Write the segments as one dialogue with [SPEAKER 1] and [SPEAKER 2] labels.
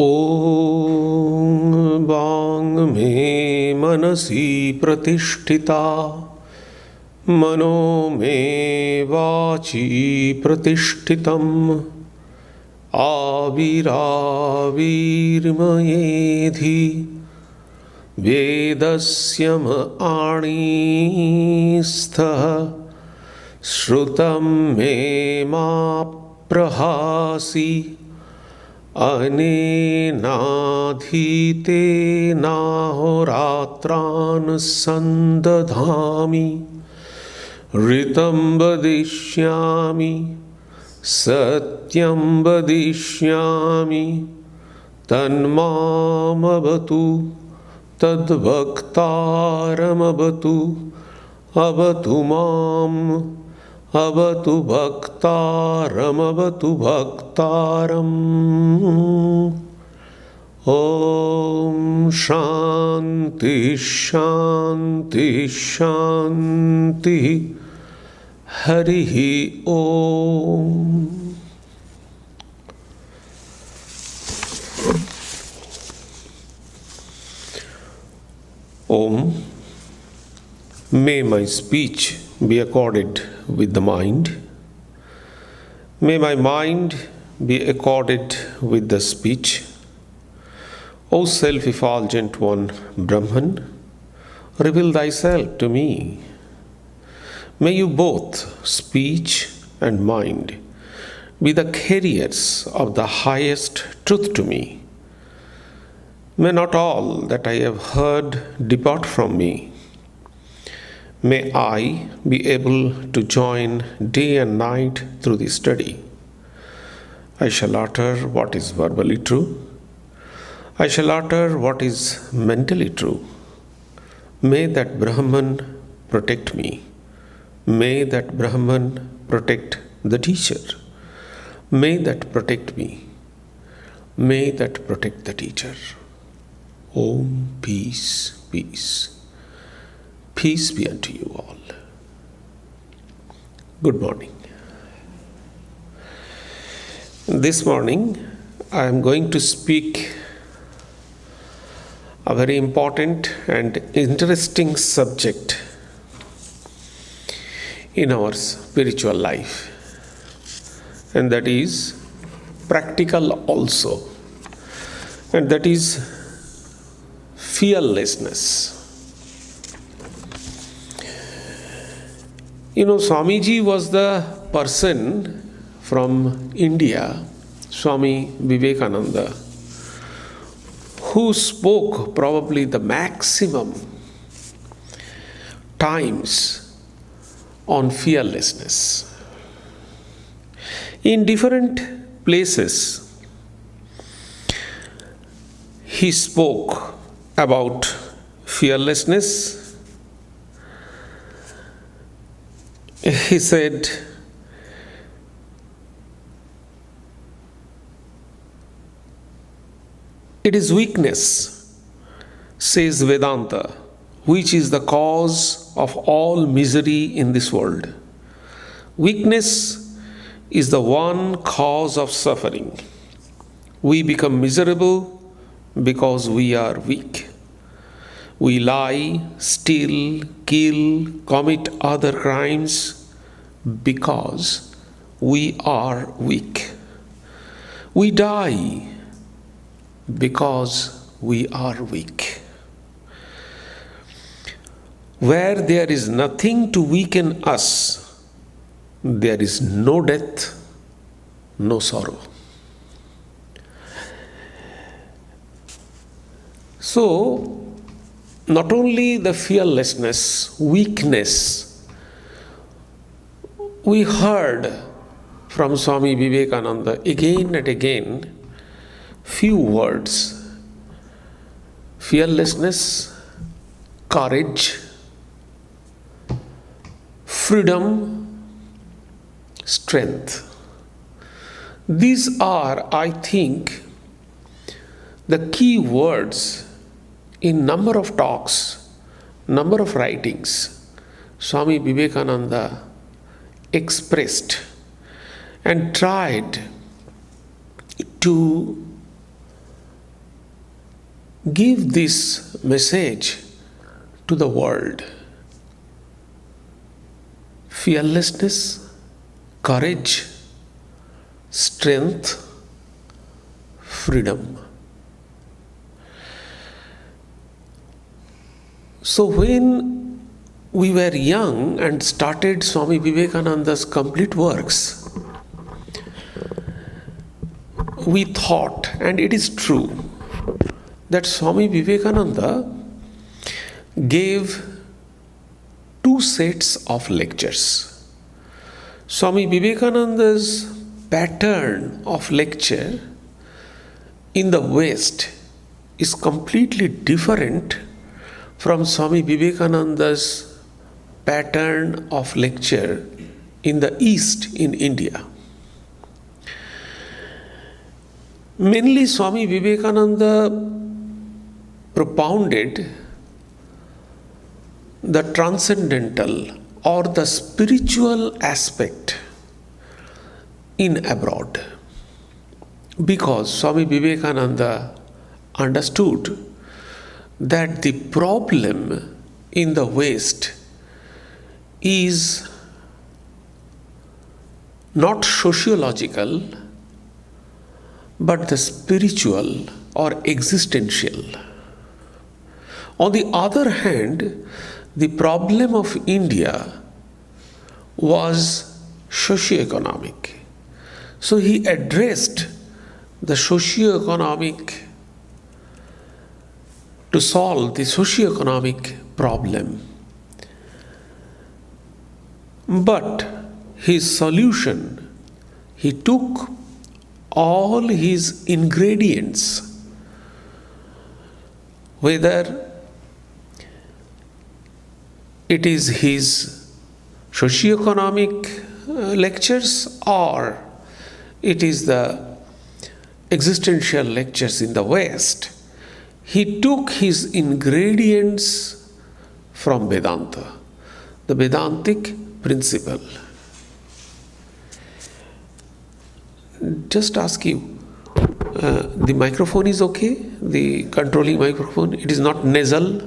[SPEAKER 1] ॐ वाङ् मे मनसि प्रतिष्ठिता मनो मे वाचि प्रतिष्ठितम् आविराविर्मयेधि वेदस्य आणीस्थः श्रुतं मे मा प्रहासि अनेनाधीतेनाहोरात्रान् सन्दधामि ऋतं वदिष्यामि सत्यं वदिष्यामि तन्मामवतु तद्भक्तारमवतु अवतु माम् अवतु भक्तारमवतु भक्तारम्। ॐ शान्ति शान्ति शान्तिः। हरिः ॐ। Om. May my speech be accorded with the mind. May my mind be accorded with the speech. O self-effulgent one, Brahman, reveal thyself to me. May you both, speech and mind, be the carriers of the highest truth to me. May not all that I have heard depart from me. May I be able to join day and night through the study. I shall utter what is verbally true. I shall utter what is mentally true. May that Brahman protect me. May that Brahman protect the teacher. May that protect me. May that protect the teacher. Om, peace, peace. Peace be unto you all. Good morning. This morning I am going to speak a very important and interesting subject in our spiritual life, and that is practical also, and that is fearlessness. Swamiji was the person from India, Swami Vivekananda, who spoke probably the maximum times on fearlessness. In different places, he spoke about fearlessness. He said, "It is weakness," says Vedanta, "which is the cause of all misery in this world. Weakness is the one cause of suffering. We become miserable because we are weak. We lie, steal, kill, commit other crimes because we are weak. We die because we are weak. Where there is nothing to weaken us, there is no death, no sorrow." So, not only the fearlessness, weakness, we heard from Swami Vivekananda again and again few words: fearlessness, courage, freedom, strength. These are, I think, the key words in number of talks, number of writings Swami Vivekananda expressed and tried to give this message to the world. Fearlessness, courage, strength, freedom. So when we were young and started Swami Vivekananda's complete works, we thought, and it is true, that Swami Vivekananda gave 2 sets of lectures. Swami Vivekananda's pattern of lecture in the West is completely different from Swami Vivekananda's pattern of lecture in the East, in India. Mainly Swami Vivekananda propounded the transcendental or the spiritual aspect in abroad, because Swami Vivekananda understood that the problem in the West is not sociological but the spiritual or existential. On the other hand, the problem of India was socio-economic. So he addressed the socio-economic to solve the socio-economic problem. But his solution, he took all his ingredients, whether it is his socio-economic lectures or it is the existential lectures in the West, he took his ingredients from Vedanta, the Vedantic principle. Just ask you, the microphone is okay? The controlling microphone, it is not nasal?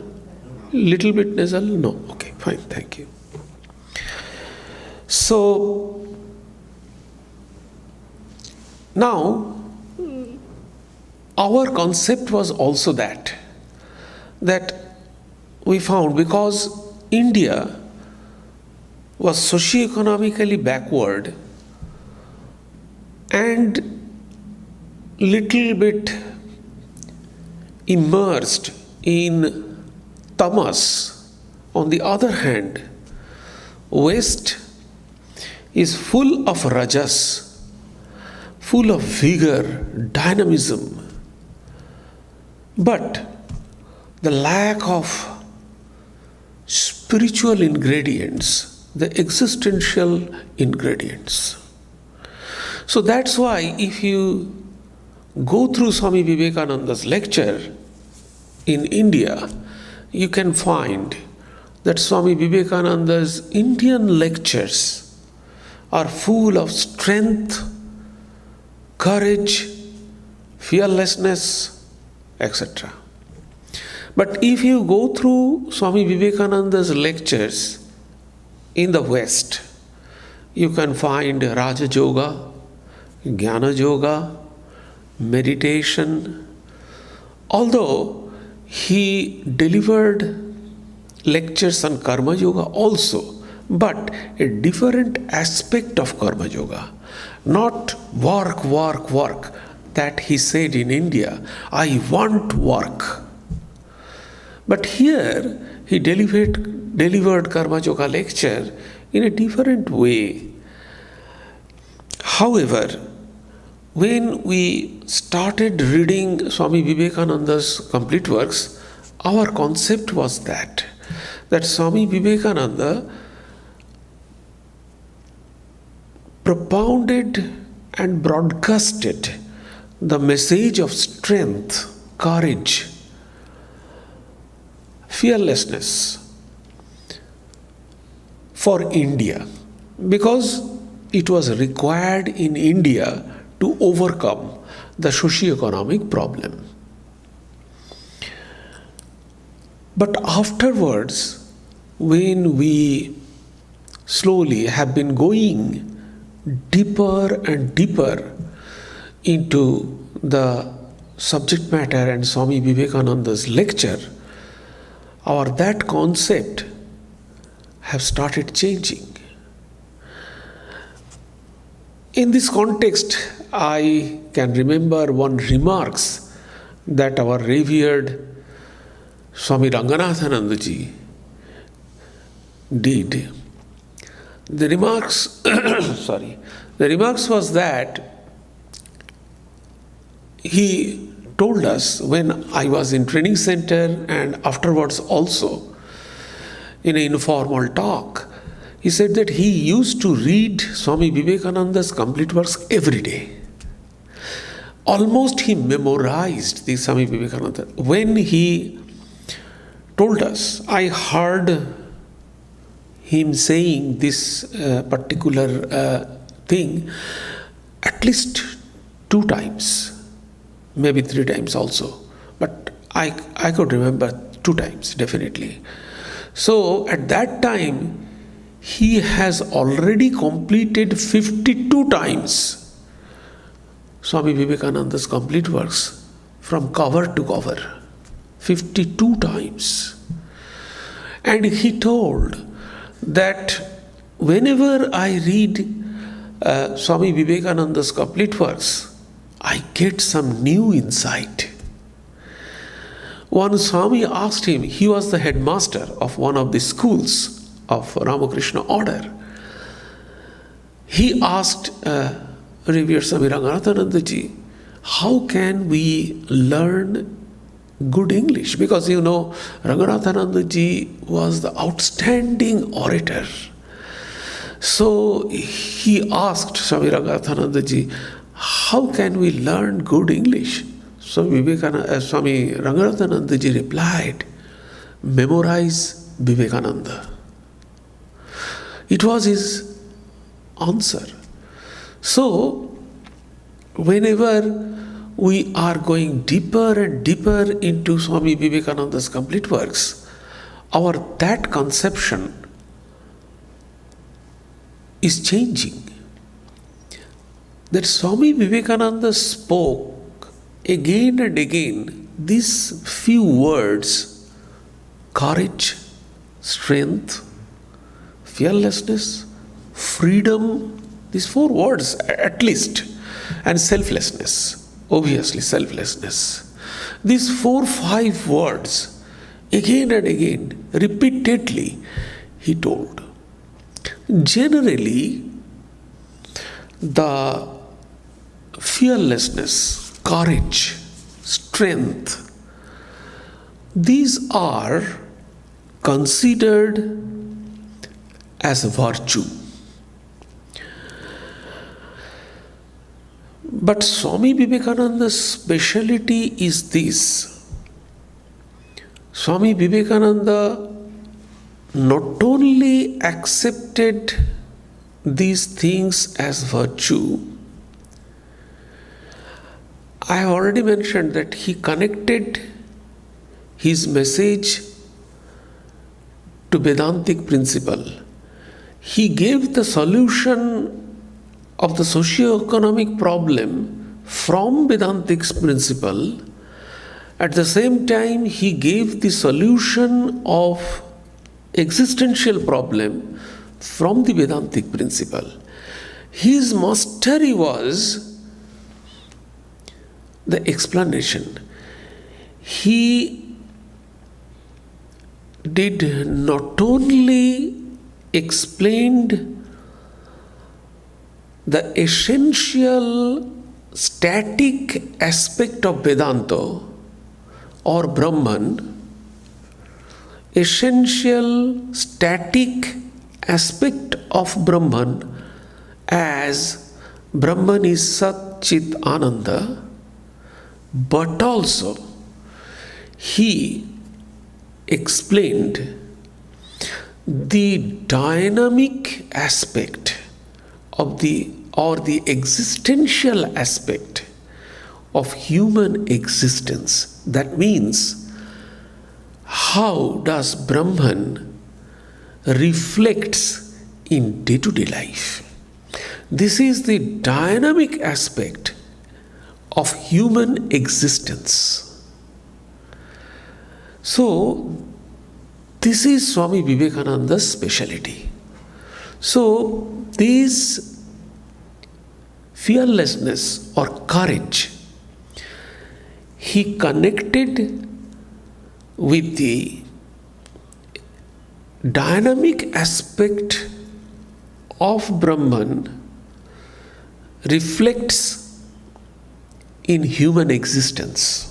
[SPEAKER 1] Little bit nasal? No. Okay, fine, thank you. So, now, our concept was also that we found, because India was socio-economically backward and little bit immersed in tamas. On the other hand, West is full of rajas, full of vigor, dynamism, but the lack of spiritual ingredients, the existential ingredients. So that's why if you go through Swami Vivekananda's lecture in India, you can find that Swami Vivekananda's Indian lectures are full of strength, courage, fearlessness, etc. But if you go through Swami Vivekananda's lectures in the West, you can find Raja Yoga, Jnana Yoga, meditation. Although he delivered lectures on Karma Yoga also, but a different aspect of Karma Yoga. Not work, work, work, that he said in India, I want work. But here he delivered Karma Yoga lecture in a different way. However, when we started reading Swami Vivekananda's complete works, our concept was that Swami Vivekananda propounded and broadcasted the message of strength, courage, fearlessness for India, because it was required in India to overcome the socio-economic problem. But afterwards, when we slowly have been going deeper and deeper into the subject matter and Swami Vivekananda's lecture, that concept have started changing. In this context, I can remember one remarks that our revered Swami Ranganathanandaji did. The remarks was that he told us when I was in training center and afterwards also in an informal talk, he said that he used to read Swami Vivekananda's complete works every day. Almost he memorized the Swami Vivekananda. When he told us, I heard him saying this particular thing at least 2 times, maybe 3 times also, but I could remember 2 times definitely. So at that time he has already completed 52 times Swami Vivekananda's complete works from cover to cover, 52 times. And he told that whenever I read Swami Vivekananda's complete works, I get some new insight. One Swami asked him, he was the headmaster of one of the schools of Ramakrishna order. He asked revered Swami Ranganathanandaji, how can we learn good English? Because Ranganathanandaji was the outstanding orator. So he asked Swami Ranganathanandaji, how can we learn good English? Swami Ranganathanandaji replied, memorize Vivekananda. It was his answer. So, whenever we are going deeper and deeper into Swami Vivekananda's complete works, that conception is changing. That Swami Vivekananda spoke again and again these few words: courage, strength, fearlessness, freedom, these 4 words at least, and selflessness, obviously selflessness. These 4-5 words again and again, repeatedly, he told. Generally, the fearlessness, courage, strength, these are considered as a virtue. But Swami Vivekananda's speciality is this. Swami Vivekananda not only accepted these things as virtue, I have already mentioned that he connected his message to Vedantic principle. He gave the solution of the socio-economic problem from Vedantic's principle. At the same time, he gave the solution of existential problem from the Vedantic principle. His mastery was the explanation. He did not only explained the essential static aspect of Vedanta or Brahman, essential static aspect of Brahman as Brahman is Sat Chit Ananda, but also he explained the dynamic aspect of the existential aspect of human existence. That means how does Brahman reflects in day-to-day life. This is the dynamic aspect of human existence. So, this is Swami Vivekananda's speciality. So, this fearlessness or courage, he connected with the dynamic aspect of Brahman reflects in human existence.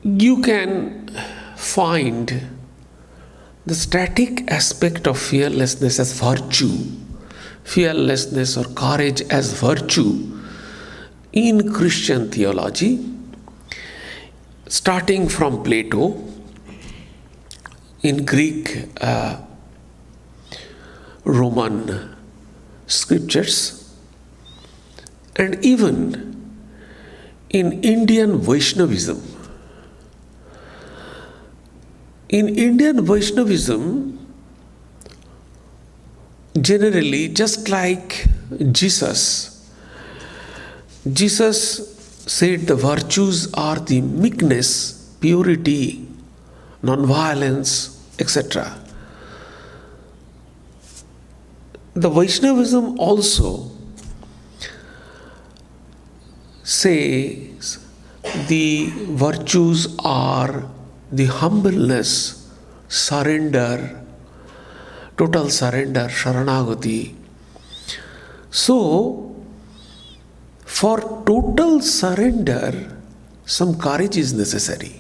[SPEAKER 1] You can find the static aspect of fearlessness as virtue, fearlessness or courage as virtue in Christian theology, starting from Plato, in Greek, Roman scriptures, and even in Indian Vaishnavism. In Indian Vaishnavism, generally, just like Jesus said the virtues are the meekness, purity, non-violence, etc. The Vaishnavism also says the virtues are the humbleness, surrender, total surrender, sharanagati. So, for total surrender, some courage is necessary.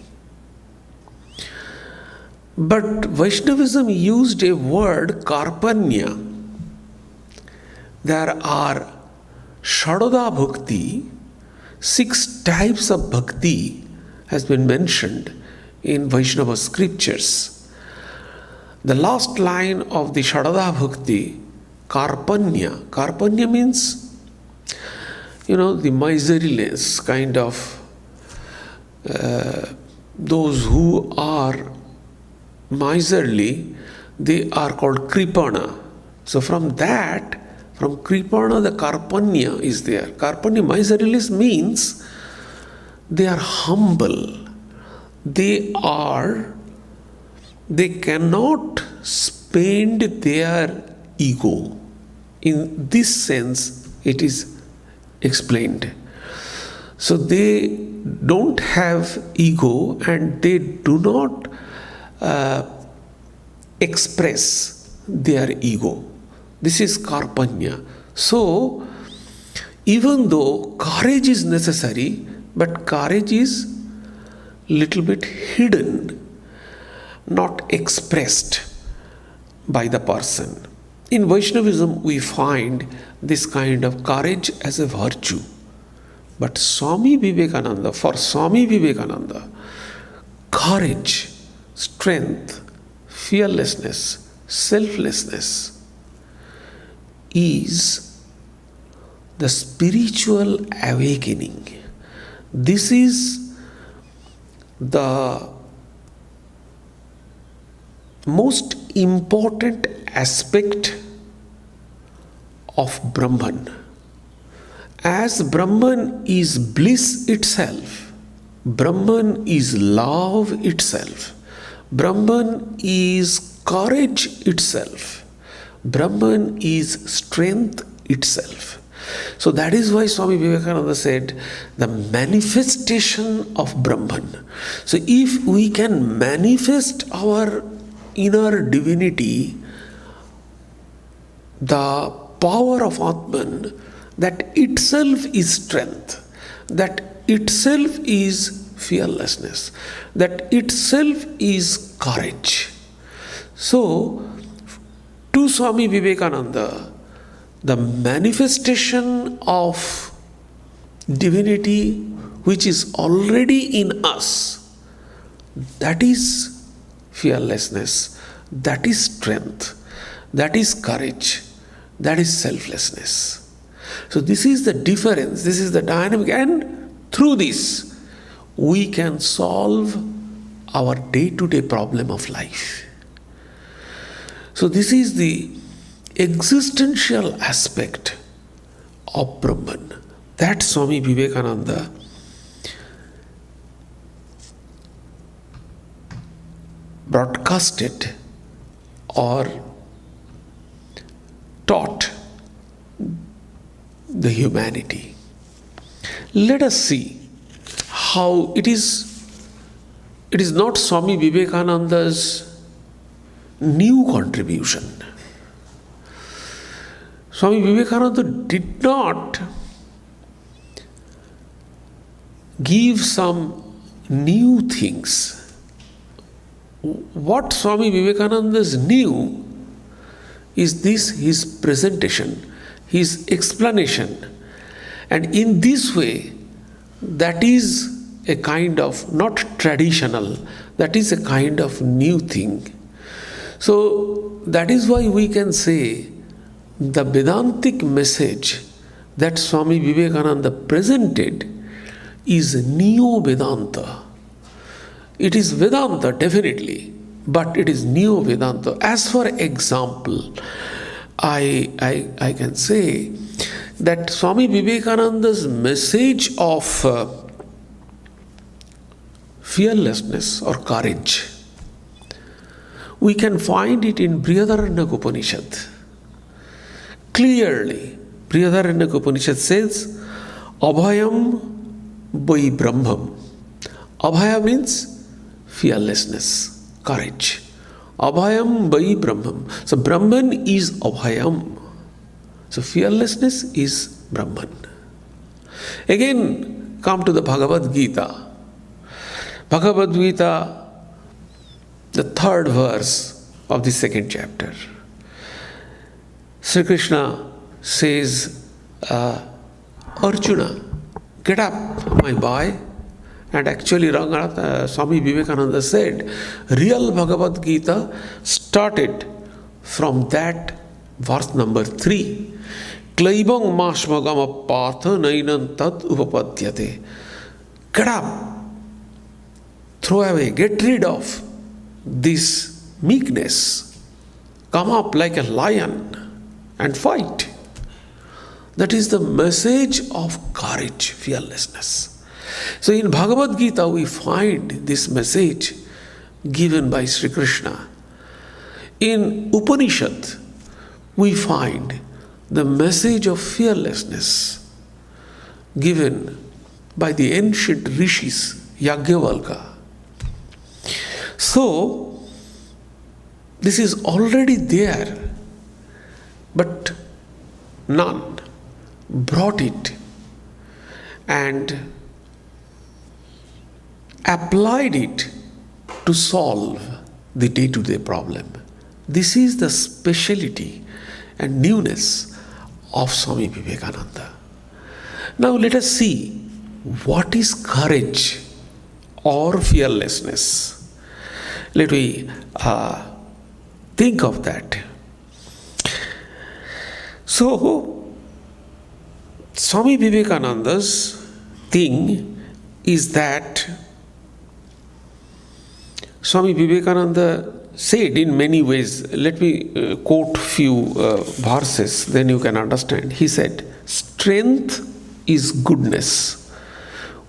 [SPEAKER 1] But Vaishnavism used a word, karpanya. There are Shadoda Bhakti, 6 types of bhakti has been mentioned in Vaishnava scriptures. The last line of the Shadoda Bhakti, karpanya. Karpanya means, the miserliness kind of, those who are miserly, they are called kripana. So from kripana, the karpanya is there. Karpanya, miserliness means they are humble. They cannot spend their ego. In this sense, it is explained. So they don't have ego and they do not express their ego. This is karpanya. So, even though courage is necessary, but courage is little bit hidden, not expressed by the person. In Vaishnavism, we find this kind of courage as a virtue. But for Swami Vivekananda, courage, strength, fearlessness, selflessness is the spiritual awakening. This is the most important aspect of Brahman. As Brahman is bliss itself, Brahman is love itself, Brahman is courage itself, Brahman is strength itself. So that is why Swami Vivekananda said the manifestation of Brahman. So if we can manifest our inner divinity, the power of Atman, that itself is strength, that itself is fearlessness, that itself is courage. So, to Swami Vivekananda, the manifestation of divinity which is already in us, that is fearlessness, that is strength, that is courage, that is selflessness. So this is the difference, this is the dynamic, and through this we can solve our day-to-day problem of life. So this is the existential aspect of Brahman that Swami Vivekananda broadcasted or taught the humanity. Let us see how it is not Swami Vivekananda's new contribution. Swami Vivekananda did not give some new things. What Swami Vivekananda knew is this, his presentation, his explanation. And in this way, that is a kind of, not traditional, that is a kind of new thing. So that is why we can say the Vedantic message that Swami Vivekananda presented is Neo-Vedanta. It is Vedanta, definitely, but it is Neo-Vedanta. As for example, I can say that Swami Vivekananda's message of fearlessness or courage, we can find it in Brihadaranyaka Upanishad. Clearly, Brihadaranyaka Upanishad says, Abhayam vai Brahmam. Abhaya means fearlessness, courage. Abhayam vai Brahmam. So Brahman is Abhayam. So fearlessness is Brahman. Again, come to the Bhagavad Gita. Bhagavad Gita, the 3rd verse of the 2nd chapter. Sri Krishna says, Arjuna, get up, my boy. And actually, Swami Vivekananda said, real Bhagavad Gita started from that verse number 3. Klaibang mashmagama patha nainan tad upapadyate. Get up. Throw away, get rid of this meekness. Come up like a lion and fight. That is the message of courage, fearlessness. So in Bhagavad Gita we find this message given by Sri Krishna. In Upanishad we find the message of fearlessness given by the ancient rishis, Yajnavalkya. So this is already there, but none brought it and applied it to solve the day-to-day problem. This is the speciality and newness of Swami Vivekananda. Now let us see what is courage or fearlessness. Let me think of that. So, Swami Vivekananda's thing is that Swami Vivekananda said in many ways. Let me quote few verses, then you can understand. He said, strength is goodness,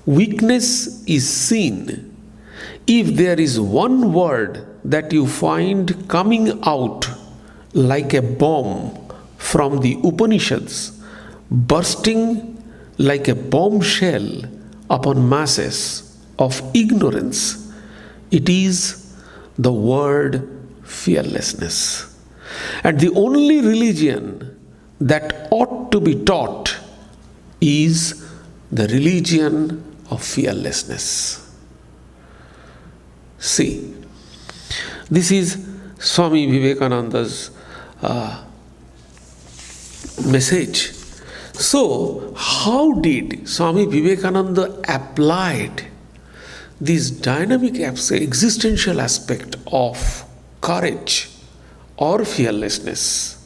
[SPEAKER 1] weakness is sin. If there is one word that you find coming out like a bomb from the Upanishads, bursting like a bombshell upon masses of ignorance, it is the word fearlessness. And the only religion that ought to be taught is the religion of fearlessness. See, this is Swami Vivekananda's message. So, how did Swami Vivekananda applied this dynamic existential aspect of courage or fearlessness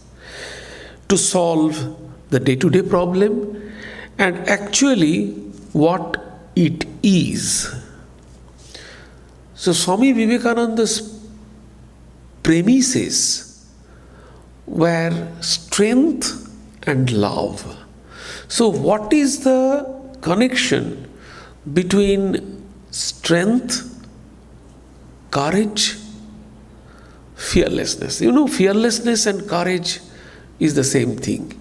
[SPEAKER 1] to solve the day-to-day problem, and actually what it is? So Swami Vivekananda's premises were strength and love. So what is the connection between strength, courage, fearlessness? You know, fearlessness and courage is the same thing.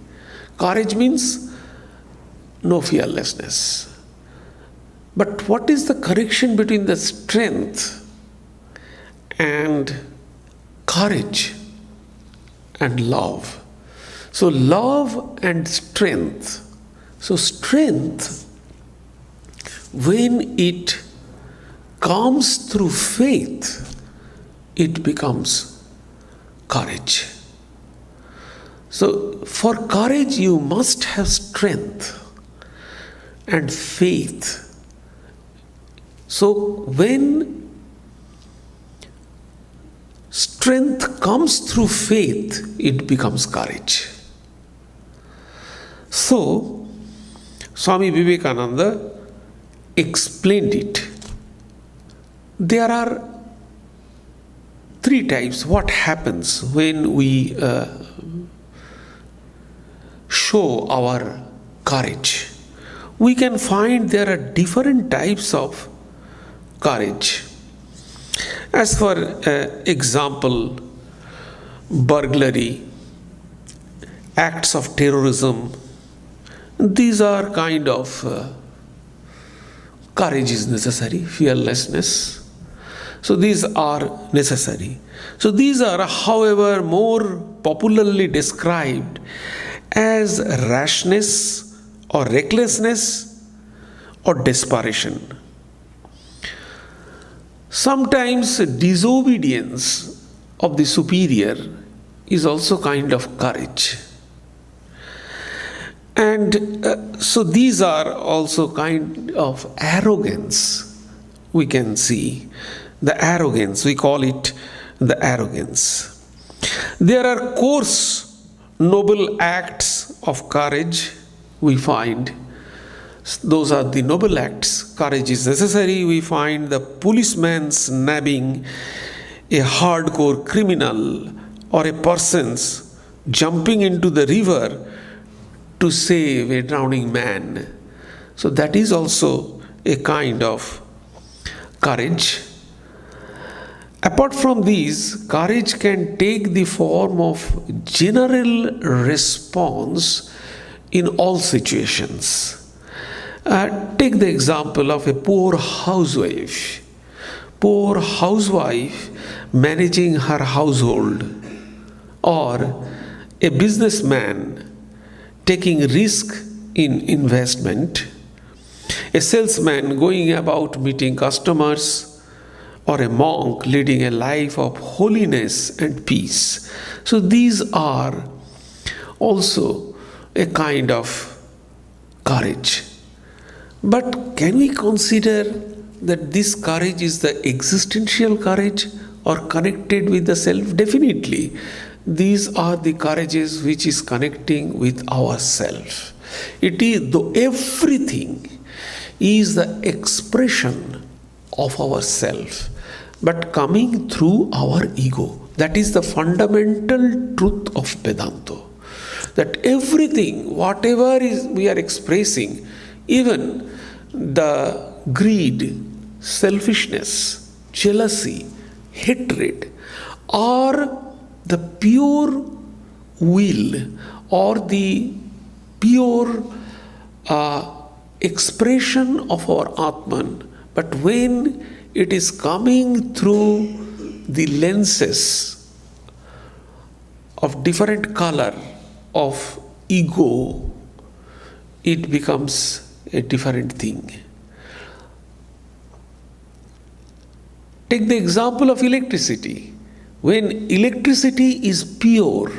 [SPEAKER 1] Courage means no fearlessness. But what is the connection between the strength and courage and love? So love and strength. So strength, when it comes through faith, it becomes courage. So for courage you must have strength and faith. So when strength comes through faith, it becomes courage. So Swami Vivekananda explained it. There are three types. What happens when we show our courage? We can find there are different types of courage. As for example, burglary, acts of terrorism, these are kind of courage is necessary, fearlessness. So these are necessary. So these are, however, more popularly described as rashness or recklessness or desperation. Sometimes disobedience of the superior is also kind of courage. And so these are also kind of arrogance, we can see. The arrogance, we call it the arrogance. There are coarse, noble acts of courage we find. Those are the noble acts. Courage is necessary. We find the policeman nabbing a hardcore criminal or a person's jumping into the river to save a drowning man. So that is also a kind of courage. Apart from these, courage can take the form of general response in all situations. Take the example of a poor housewife. Poor housewife managing her household, or a businessman taking risk in investment, a salesman going about meeting customers, or a monk leading a life of holiness and peace. So these are also a kind of courage. But can we consider that this courage is the existential courage or connected with the self? Definitely. These are the courages which is connecting with ourself. It is, though everything is the expression of ourself, but coming through our ego. That is the fundamental truth of Vedanta. That everything, whatever is we are expressing, even the greed, selfishness, jealousy, hatred, are the pure will or the pure expression of our Atman. But when it is coming through the lenses of different color of ego, it becomes a different thing. Take the example of electricity. When electricity is pure,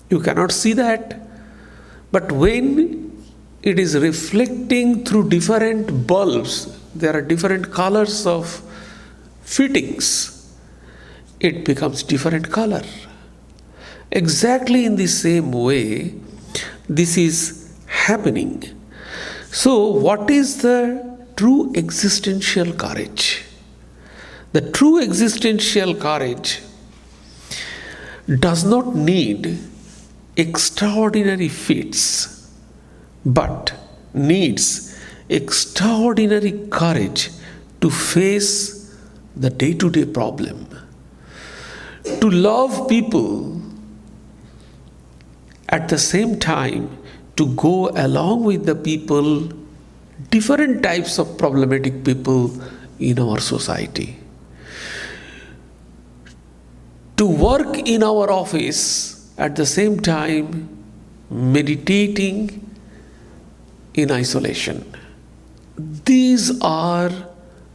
[SPEAKER 1] you cannot see that. But when it is reflecting through different bulbs, there are different colors of fittings, it becomes different color. Exactly in the same way, this is happening. So what is the true existential courage? The true existential courage does not need extraordinary feats, but needs extraordinary courage to face the day-to-day problem. To love people at the same time to go along with the people, different types of problematic people in our society. To work in our office at the same time meditating in isolation. These are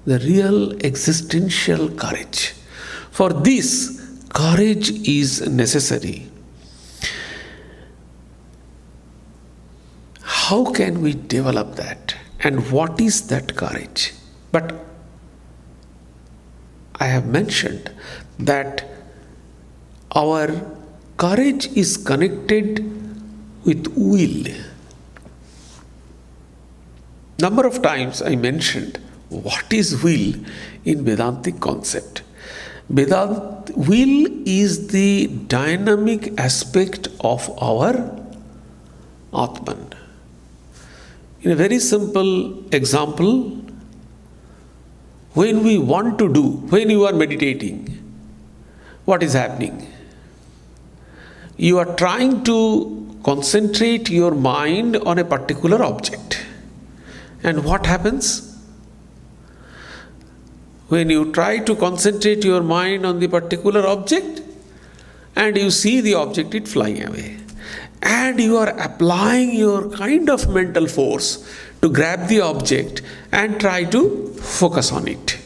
[SPEAKER 1] the real existential courage. For this, courage is necessary. How can we develop that? And what is that courage? But I have mentioned that our courage is connected with will. Number of times I mentioned what is will in Vedantic concept. Will is the dynamic aspect of our Atman. In a very simple example, when you are meditating, what is happening? You are trying to concentrate your mind on a particular object. And what happens? When you try to concentrate your mind on the particular object and you see the object, it flying away. And you are applying your kind of mental force to grab the object and try to focus on it.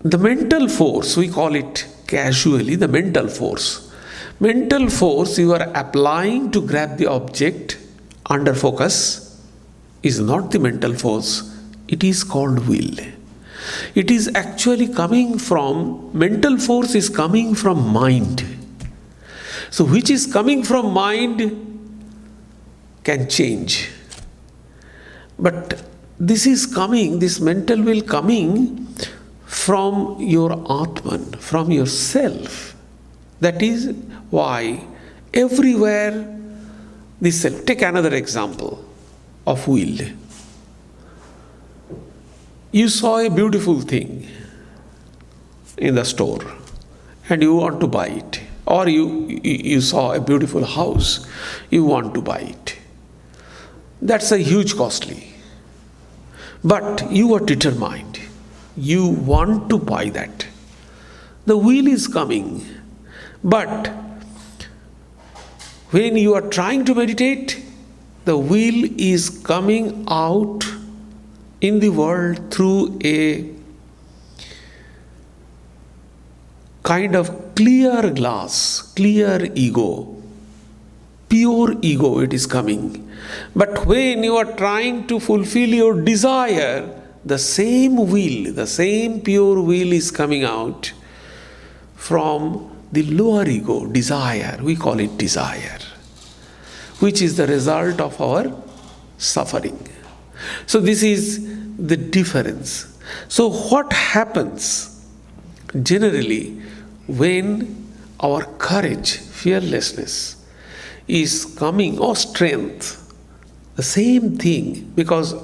[SPEAKER 1] The mental force, we call it casually the mental force. Mental force you are applying to grab the object under focus is not the mental force. It is called will. It is actually mental force is coming from mind. So which is coming from mind can change. But this mental will coming from your Atman, from yourself. That is why everywhere this self. Take another example of will. You saw a beautiful thing in the store and you want to buy it. Or you saw a beautiful house, you want to buy it. That's a huge costly. But you are determined. You want to buy that. The will is coming. But when you are trying to meditate, the will is coming out in the world through a kind of clear glass, clear ego, pure ego it is coming. But when you are trying to fulfill your desire, the same will, the same pure will is coming out from the lower ego, desire. We call it desire, which is the result of our suffering. So this is the difference. So what happens generally when our courage, fearlessness is coming, or strength, the same thing, because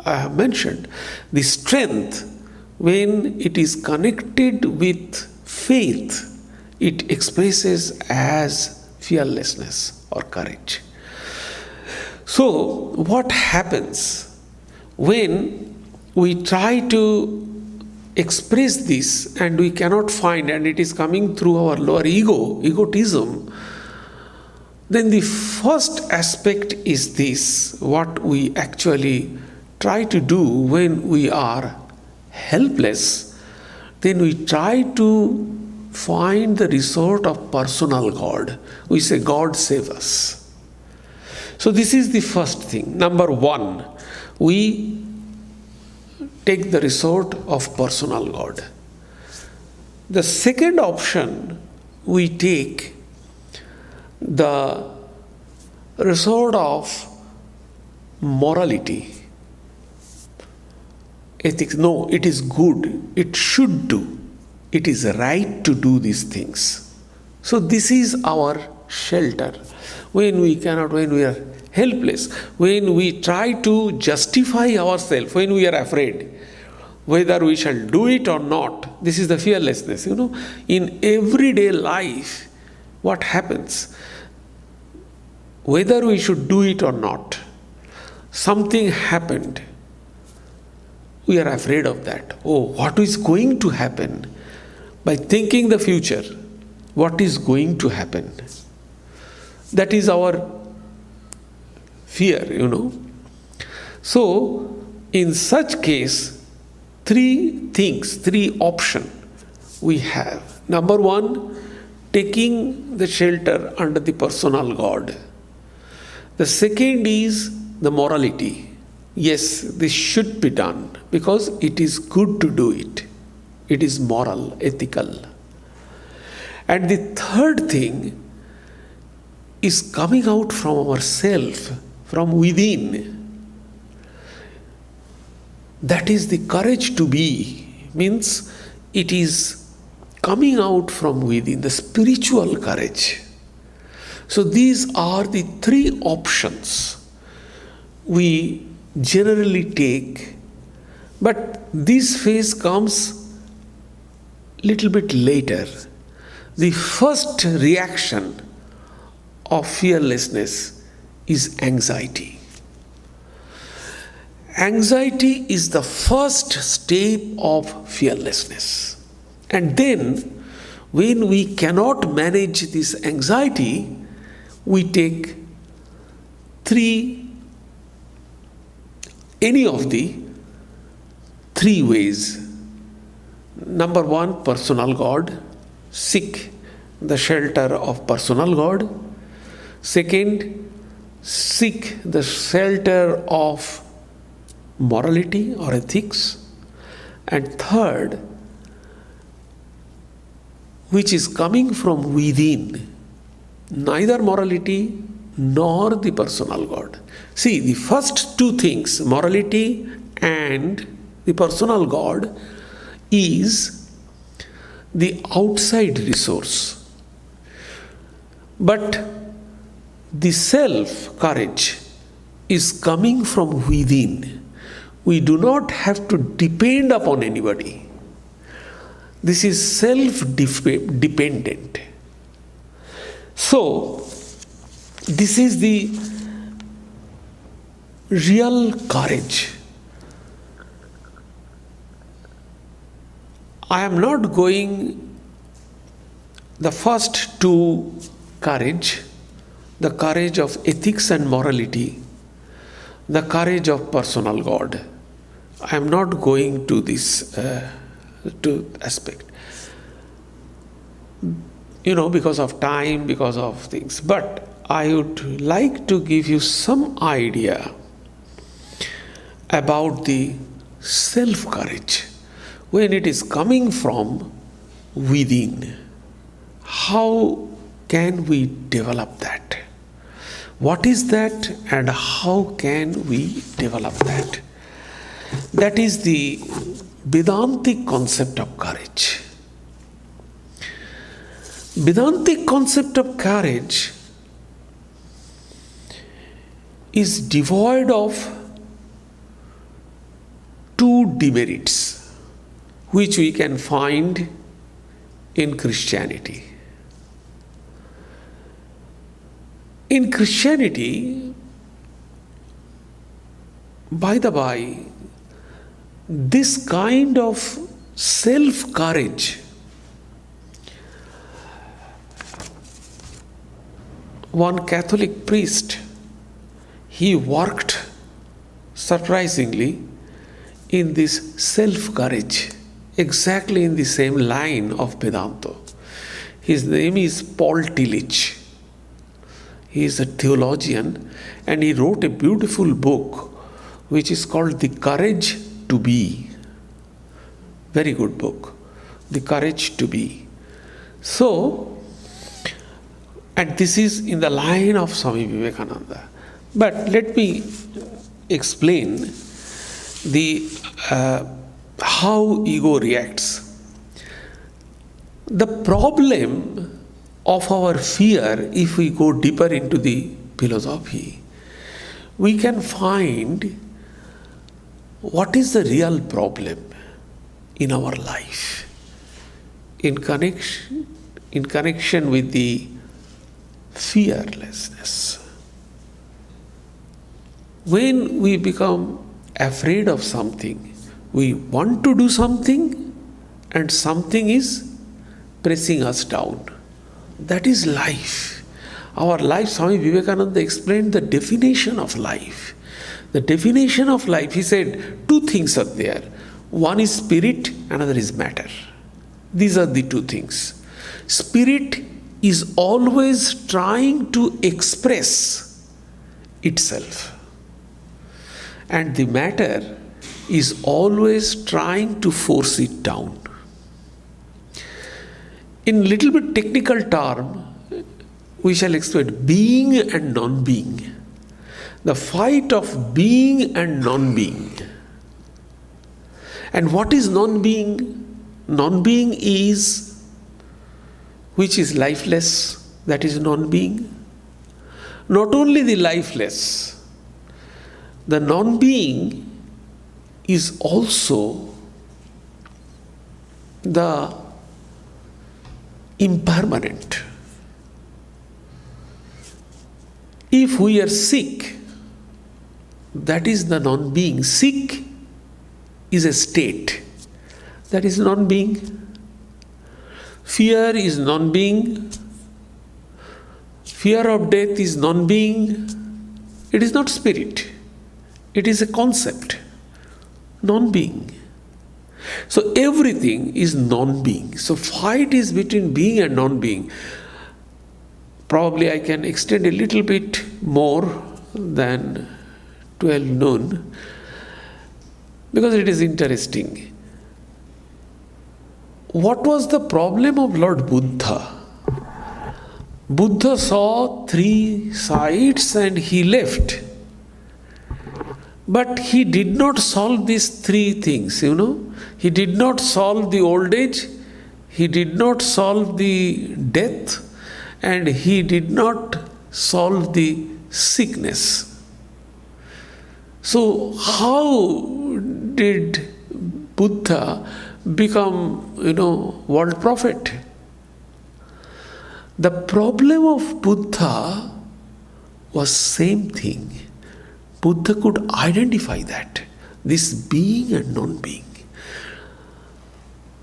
[SPEAKER 1] I have mentioned the strength, when it is connected with faith, it expresses as fearlessness or courage. So what happens when we try to express this and we cannot find, and it is coming through our lower egotism, then the first aspect is this: what we actually try to do when we are helpless, then we try to find the resort of personal God. We say, God save us. So this is the first thing. Number one, we take the resort of personal God. The second option, we take the resort of morality. ethics. No, it is good. It should do. It is right to do these things. So this is our shelter. When we cannot, when we are helpless, when we try to justify ourselves, when we are afraid, whether we shall do it or not, this is the fearlessness. In everyday life, what happens? Whether we should do it or not, something happened. We are afraid of that. Oh, what is going to happen? By thinking the future, what is going to happen? That is our fear, So, in such case, three options we have. Number one, taking the shelter under the personal God. The second is the morality. Yes, this should be done because it is good to do it. It is moral, ethical. And the third thing is coming out from ourselves, from within. That is the courage to be, means it is coming out from within, the spiritual courage. So these are the three options we generally take, but this phase comes little bit later. The first reaction of fearlessness is anxiety. Anxiety is the first step of fearlessness. And then, when we cannot manage this anxiety, we take any of the three ways. Number one, personal God. Seek the shelter of personal God. Second, seek the shelter of morality or ethics. And third, which is coming from within, neither morality nor the personal God. See, the first two things, morality and the personal God, is the outside resource. But the self-courage is coming from within. We do not have to depend upon anybody. This is self-dependent. So, this is the real courage. I am not going the first two courage, the courage of ethics and morality, the courage of personal God. I am not going to this aspect. Because of time, because of things. But I would like to give you some idea about the self-courage. When it is coming from within, how can we develop that? What is that and how can we develop that? That is the Vedantic concept of courage. Vedantic concept of courage is devoid of two demerits which we can find in Christianity. In Christianity, by the by, this kind of self-courage, one Catholic priest, he worked surprisingly in this self-courage, exactly in the same line of Vedanta. His name is Paul Tillich. He is a theologian and he wrote a beautiful book which is called The Courage to Be. Very good book. The Courage to Be. So, and this is in the line of Swami Vivekananda. But let me explain the how ego reacts. The problem of our fear, if we go deeper into the philosophy, we can find what is the real problem in our life in connection with the fearlessness. When we become afraid of something, we want to do something and something is pressing us down. That is life. Our life, Swami Vivekananda explained the definition of life. The definition of life, he said, two things are there. One is spirit, another is matter. These are the two things. Spirit is always trying to express itself, and the matter is always trying to force it down. In little bit technical term, we shall explain being and non-being. The fight of being and non-being. And what is non-being? Non-being is, which is lifeless, that is non-being. Not only the lifeless, the non-being is also the impermanent. If we are sick, that is the non-being. Sick is a state. That is non-being. Fear is non-being. Fear of death is non-being. It is not spirit. It is a concept. Non-being. So everything is non-being. So fight is between being and non-being. Probably I can extend a little bit more than 12 noon because it is interesting. What was the problem of Lord Buddha? Buddha saw three sides and he left. But he did not solve these three things, He did not solve the old age, he did not solve the death, and he did not solve the sickness. So how did Buddha become, world prophet? The problem of Buddha was same thing. Buddha could identify that, this being and non-being.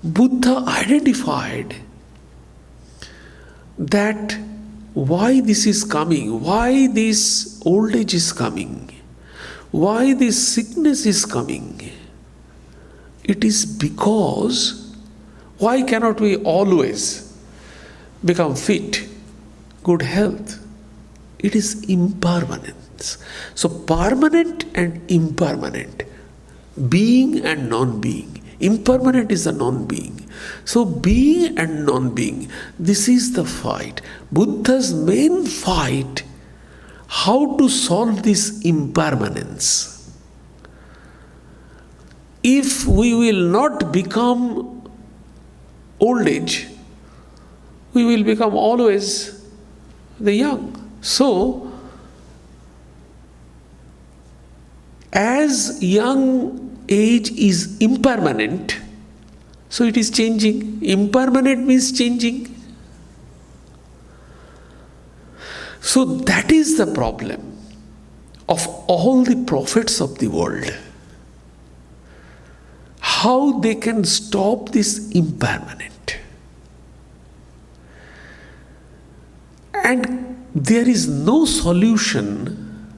[SPEAKER 1] Buddha identified that why this is coming, why this old age is coming, why this sickness is coming. It is because, why cannot we always become fit, good health? It is impermanence. So permanent and impermanent, being and non-being. Impermanent is the non-being. So being and non-being, this is the fight. Buddha's main fight, how to solve this impermanence. If we will not become old age, we will become always the young. So, as young age is impermanent, so it is changing. Impermanent means changing. So that is the problem of all the prophets of the world. How they can stop this impermanent. And there is no solution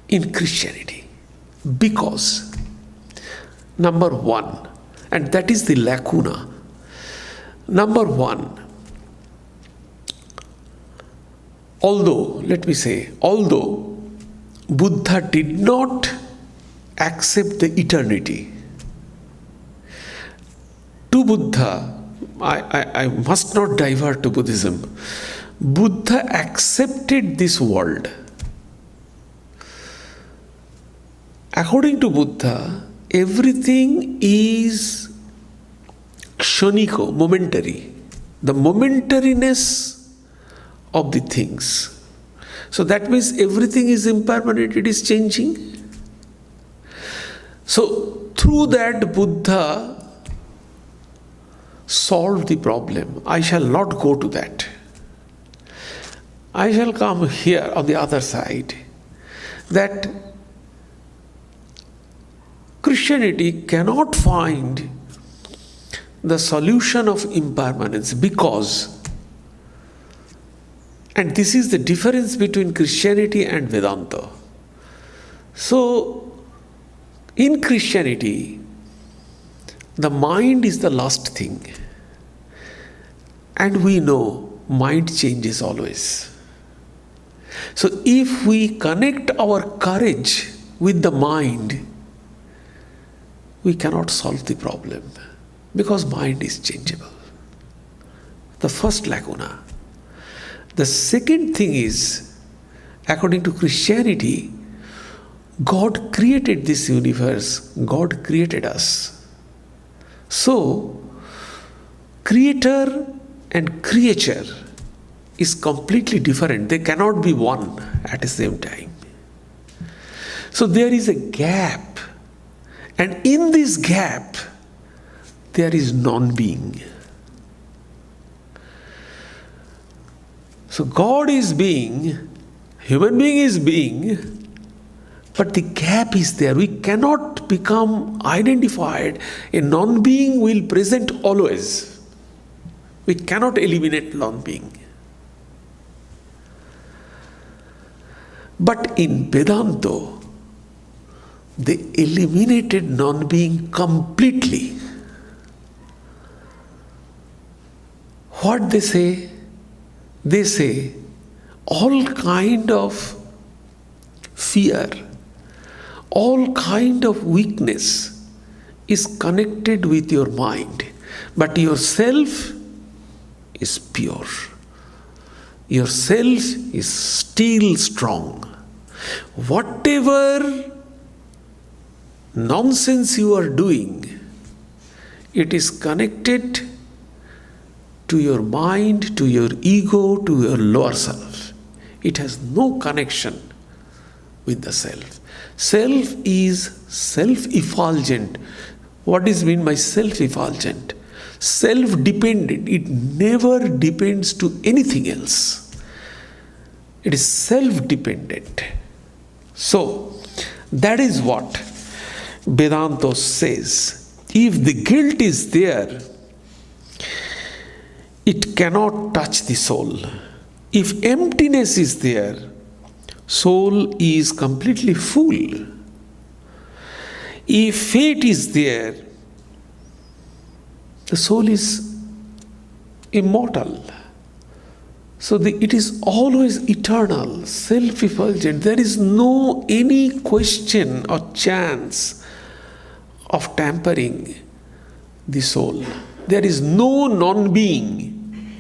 [SPEAKER 1] in Christianity, because number one, and that is the lacuna. Number one, although Buddha did not accept the eternity, to Buddha, I must not divert to Buddhism. Buddha accepted this world. According to Buddha, everything is kshaniko, momentary. The momentariness of the things. So that means everything is impermanent, it is changing. So through that Buddha solved the problem. I shall not go to that. I shall come here on the other side. That Christianity cannot find the solution of impermanence because, and this is the difference between Christianity and Vedanta. So, in Christianity, the mind is the last thing. And we know mind changes always. So if we connect our courage with the mind, we cannot solve the problem because mind is changeable. The first lacuna. The second thing is, according to Christianity, God created this universe, God created us. So, creator and creature is completely different. They cannot be one at the same time. So there is a gap. And in this gap, there is non-being. So God is being, human being is being, but the gap is there. We cannot become identified. A non-being will present always. We cannot eliminate non-being. But in Vedanta, they eliminated non-being completely. What they say? They say all kind of fear, all kind of weakness is connected with your mind, but yourself is pure. Yourself is still strong. Whatever nonsense you are doing, it is connected to your mind, to your ego, to your lower self. It has no connection with the self. Self is self-effulgent. What is meant by self-effulgent? Self-dependent. It never depends to anything else. It is self-dependent. So, that is what Vedanta says. If the guilt is there, it cannot touch the soul. If emptiness is there, soul is completely full. If fate is there, the soul is immortal. So it is always eternal, self-effulgent. There is no any question or chance of tampering the soul. There is no non-being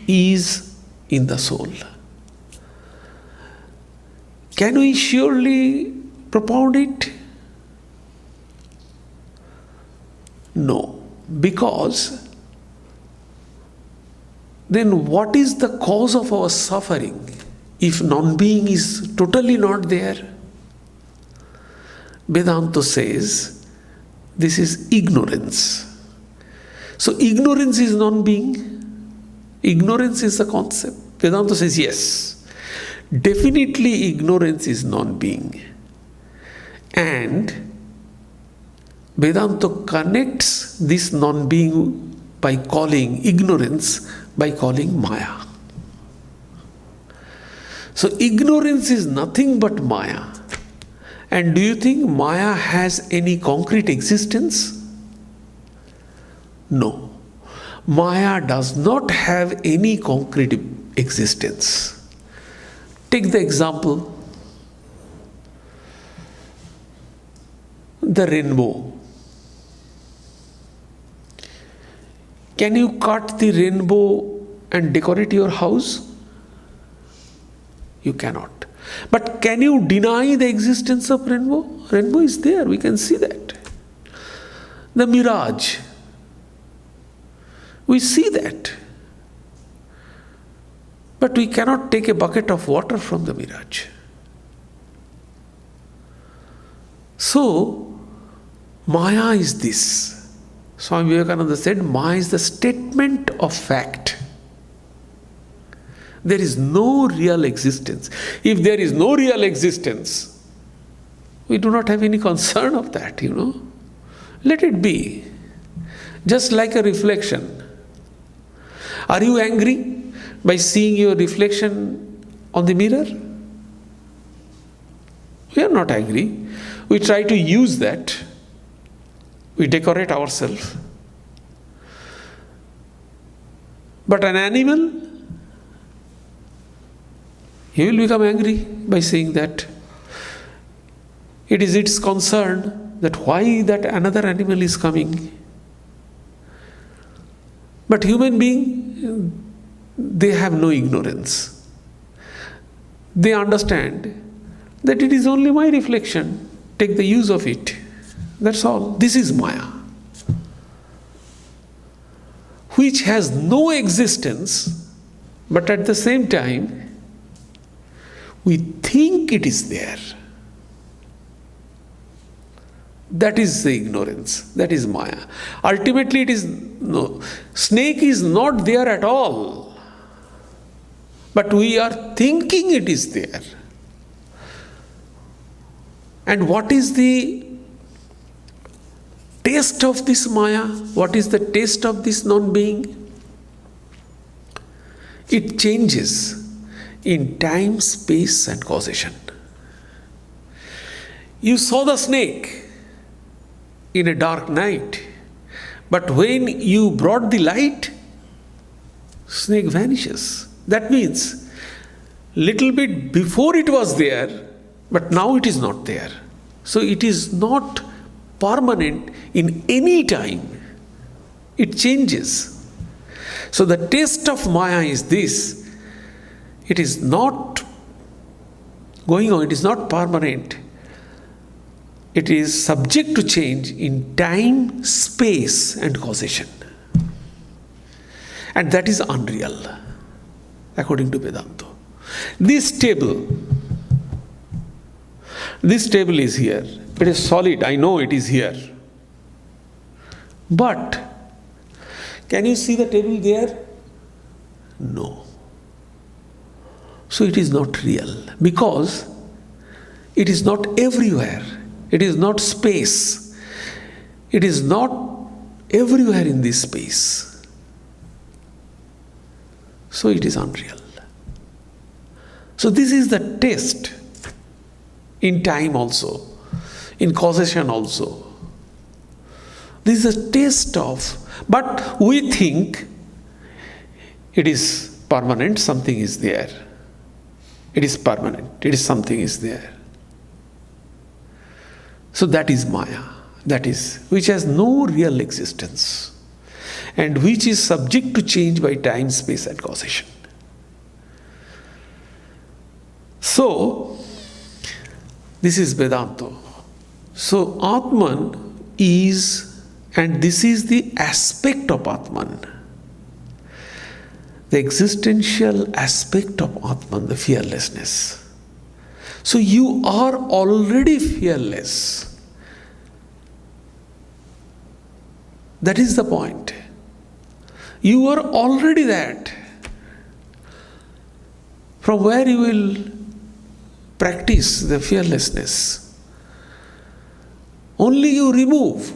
[SPEAKER 1] is in the soul. Can we surely propound it? No, because then what is the cause of our suffering if non-being is totally not there? Vedanta says this is ignorance. So ignorance is non-being. Ignorance is the concept. Vedanta says yes, definitely ignorance is non-being. And Vedanta connects this non-being by calling ignorance, by calling Maya. So ignorance is nothing but Maya. And do you think Maya has any concrete existence? No. Maya does not have any concrete existence. Take the example, the rainbow. Can you cut the rainbow and decorate your house? You cannot. But can you deny the existence of rainbow? Rainbow is there, we can see that. the mirage. We see that. But we cannot take a bucket of water from the mirage. So, Maya is this. Swami Vivekananda said, Maya is the statement of fact. There is no real existence. If there is no real existence, we do not have any concern of that, Let it be. Just like a reflection. Are you angry by seeing your reflection on the mirror? We are not angry. We try to use that. We decorate ourselves. But an animal, he will become angry by seeing that. It is its concern that why that another animal is coming. But human being, they have no ignorance. They understand that it is only my reflection. Take the use of it. That's all. This is Maya, which has no existence, but at the same time, we think it is there. That is the ignorance. That is Maya. Ultimately, it is no. Snake is not there at all. But we are thinking it is there. And what is the taste of this Maya? What is the taste of this non-being? It changes in time, space, and causation. You saw the snake in a dark night, but when you brought the light, snake vanishes. That means little bit before it was there, but now it is not there. So it is not permanent in any time. It changes. So the taste of Maya is this. It is not going on, it is not permanent. It is subject to change in time, space, and causation. And that is unreal, according to Vedanta. This table is here. It is solid. I know it is here. But can you see the table there? No. So it is not real, because it is not everywhere. It is not space. It is not everywhere in this space. So it is unreal. So this is the test in time also, in causation also. This is a taste of, but we think it is permanent, something is there. It is permanent, it is something is there. So that is Maya, that is, which has no real existence and which is subject to change by time, space, and causation. So, this is Vedanta. So, Atman is, and this is the aspect of Atman, the existential aspect of Atman, the fearlessness. So you are already fearless. That is the point. You are already that. From where you will practice the fearlessness? Only you remove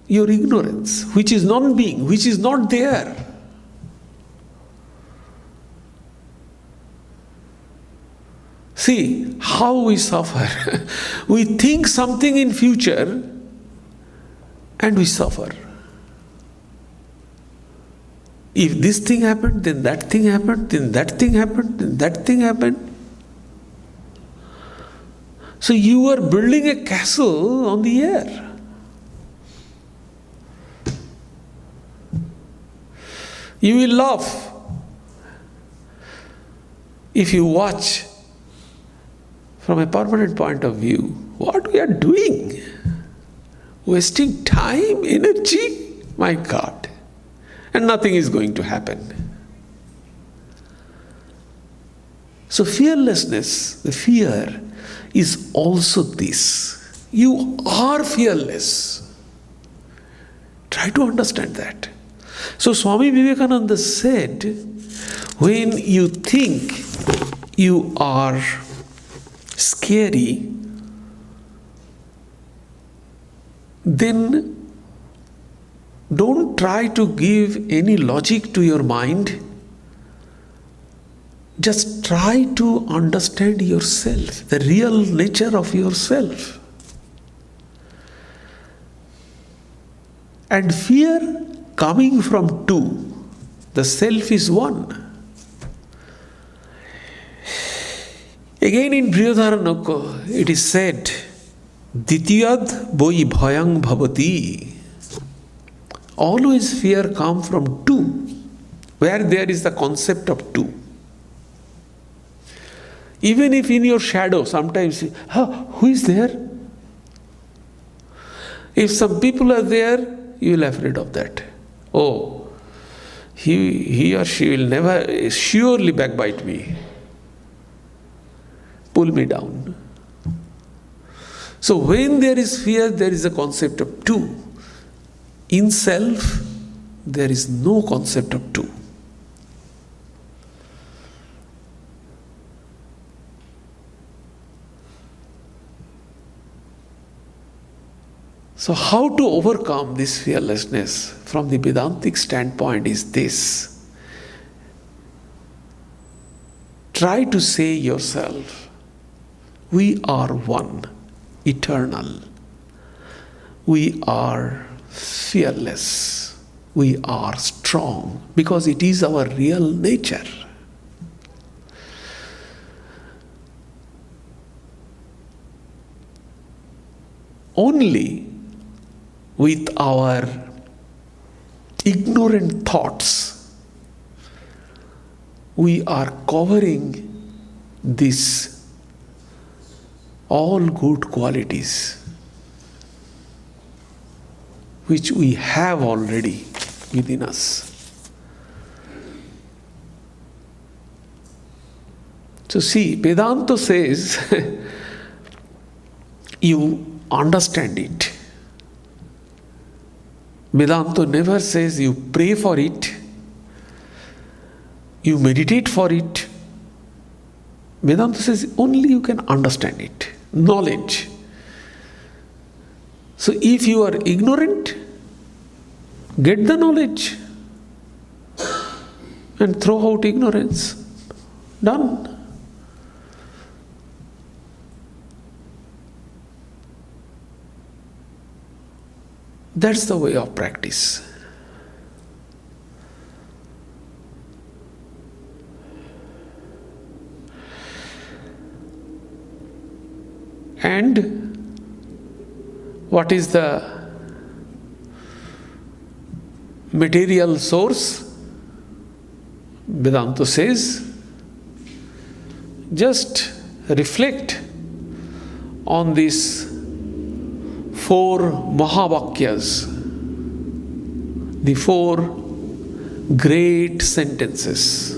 [SPEAKER 1] your ignorance, which is non-being, which is not there. See how we suffer. We think something in future and we suffer. If this thing happened, then that thing happened, then that thing happened, then that thing happened. So you are building a castle on the air. You will laugh if you watch from a permanent point of view what we are doing. wasting time, energy, my God, and nothing is going to happen. So fearlessness, the fear, is also this. You are fearless. Try to understand that. So Swami Vivekananda said, when you think you are scary, then don't try to give any logic to your mind. Just try to understand yourself, the real nature of yourself. And fear coming from two, the self is one. Again in Brihadaranyaka, it is said, Ditiyad boi bhayang bhavati. Always fear comes from two, where there is the concept of two. Even if in your shadow, sometimes, who is there? If some people are there, you will be afraid of that. Oh, he or she will never, surely backbite me, pull me down. So when there is fear, there is a concept of two. In self, there is no concept of two. So how to overcome this fearlessness from the Vedantic standpoint is this. Try to say yourself, we are one, eternal. We are fearless. We are strong because it is our real nature. Only with our ignorant thoughts, we are covering these all good qualities which we have already within us. So see, Vedanta says, you understand it. Vedanta never says you pray for it, you meditate for it. Vedanta says only you can understand it, knowledge. So if you are ignorant, get the knowledge and throw out ignorance. Done. That's the way of practice. And what is the material source? Vedanta says, just reflect on these 4 Mahavakyas, the 4 great sentences.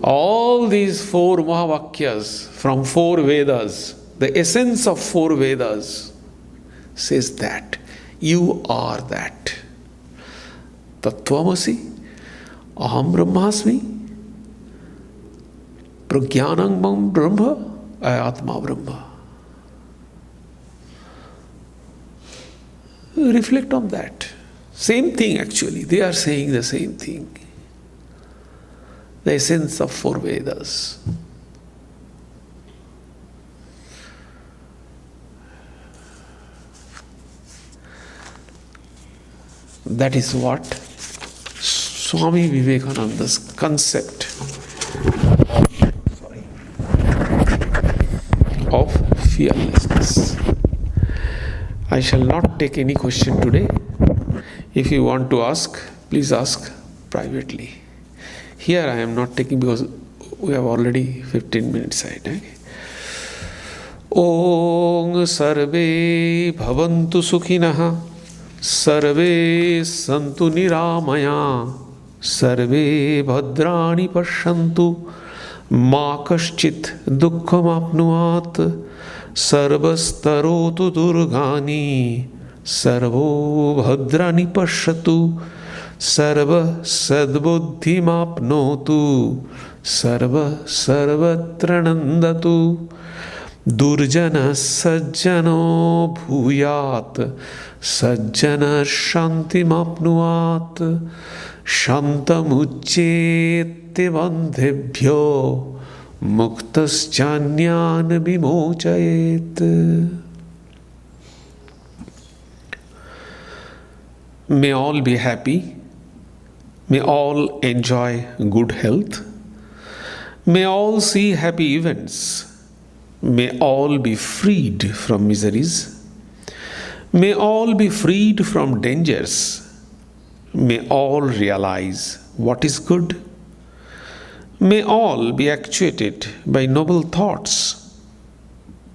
[SPEAKER 1] All these 4 Mahavakyas from 4 Vedas, the essence of 4 Vedas says that you are that. Tattvamasi, Aham Brahmasmi, Prajnanam Mam Brahma, Ayatma Brahma. Reflect on that. Same thing actually. They are saying the same thing. The essence of 4 Vedas. That is what Swami Vivekananda's concept of fearlessness. I shall not take any question today. If you want to ask, please ask privately. Here I am not taking because we have already 15 minutes. Okay? Om Sarve Bhavantu Sukhinah Sarve Santu Niramaya Sarve Bhadrani Pashyantu Ma Kaschit Dukkham Apnuat Sarvastarotu Durgani Sarvo Bhadrani Pashyatu Sarva Sadbuddhimapnotu Sarva Sarvatranandatu Durjana Sajjano Bhuyat Sajjana Shantimapnuat Shantamucchete Vandebhyo Muktaschanyan Vimochayet. May all be happy. May all enjoy good health. May all see happy events. May all be freed from miseries. May all be freed from dangers. May all realize what is good. May all be actuated by noble thoughts.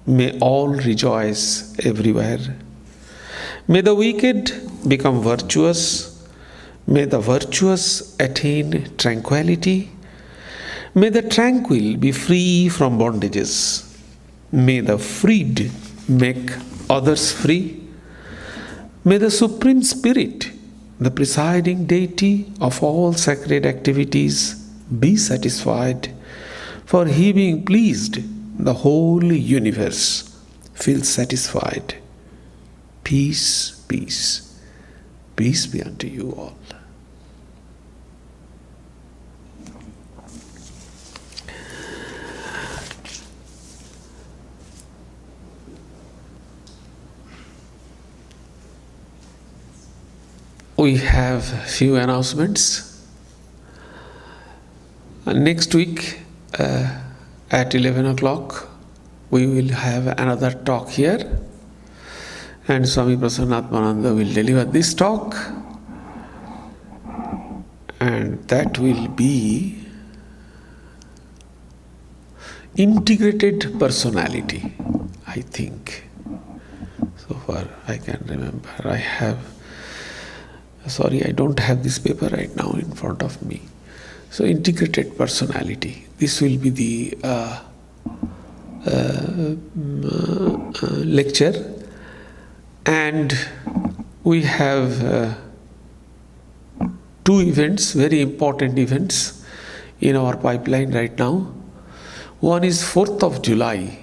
[SPEAKER 1] May all rejoice everywhere. May the wicked become virtuous. May the virtuous attain tranquility. May the tranquil be free from bondages. May the freed make others free. May the Supreme Spirit, the presiding deity of all sacred activities, be satisfied. For He being pleased, the whole universe feels satisfied. Peace, peace, peace be unto you all. We have few announcements. Next week at 11 o'clock we will have another talk here, and Swami Pasannatmananda will deliver this talk, and that will be integrated personality, I think. So far I can remember. I don't have this paper right now in front of me. So integrated personality. This will be the lecture, and we have two events, very important events in our pipeline right now. One is 4th of July.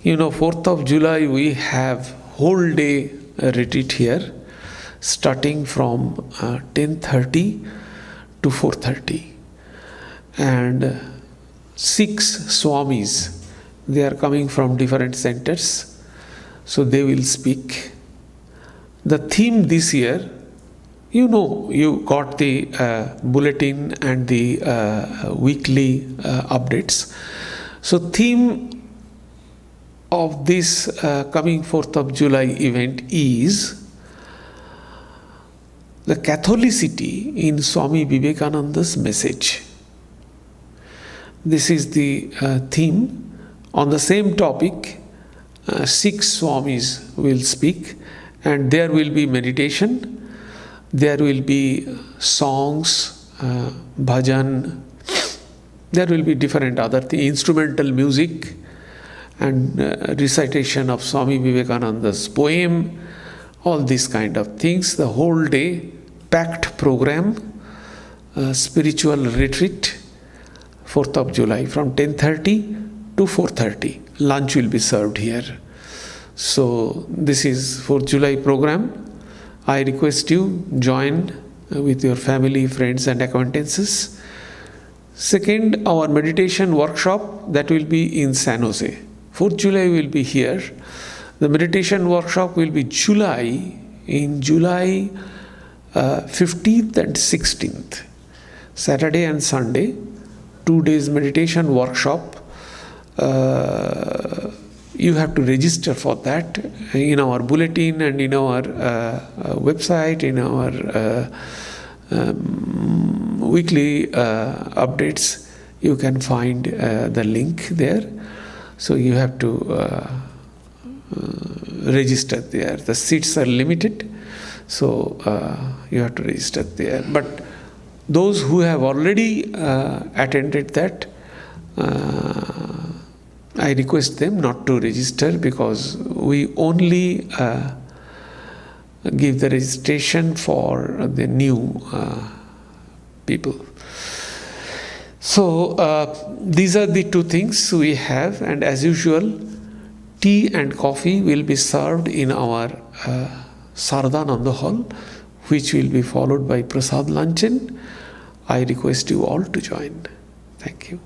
[SPEAKER 1] 4th of July we have whole day retreat here, starting from 10:30 to 4:30. And 6 Swamis, they are coming from different centers, so they will speak. The theme this year, you got the bulletin and the weekly updates. So theme of this coming 4th of July event is the Catholicity in Swami Vivekananda's message. This is the theme. On the same topic, 6 Swamis will speak, and there will be meditation, there will be songs, bhajan, there will be different other things, instrumental music, and recitation of Swami Vivekananda's poem, all these kind of things. The whole day packed program, spiritual retreat, 4th of July from 10:30 to 4:30. Lunch will be served here. So this is 4th July program. I request you join with your family, friends and acquaintances. Second, our meditation workshop, that will be in San Jose. 4th July will be here. The meditation workshop will be in July 15th and 16th, Saturday and Sunday, 2 days meditation workshop. You have to register for that in our bulletin and in our website, in our weekly updates. You can find the link there. So you have to register there. The seats are limited, so you have to register there. But those who have already attended that, I request them not to register, because we only give the registration for the new people. So these are the two things we have, and as usual, tea and coffee will be served in our Saradananda hall, which will be followed by Prasad luncheon. I request you all to join. Thank you.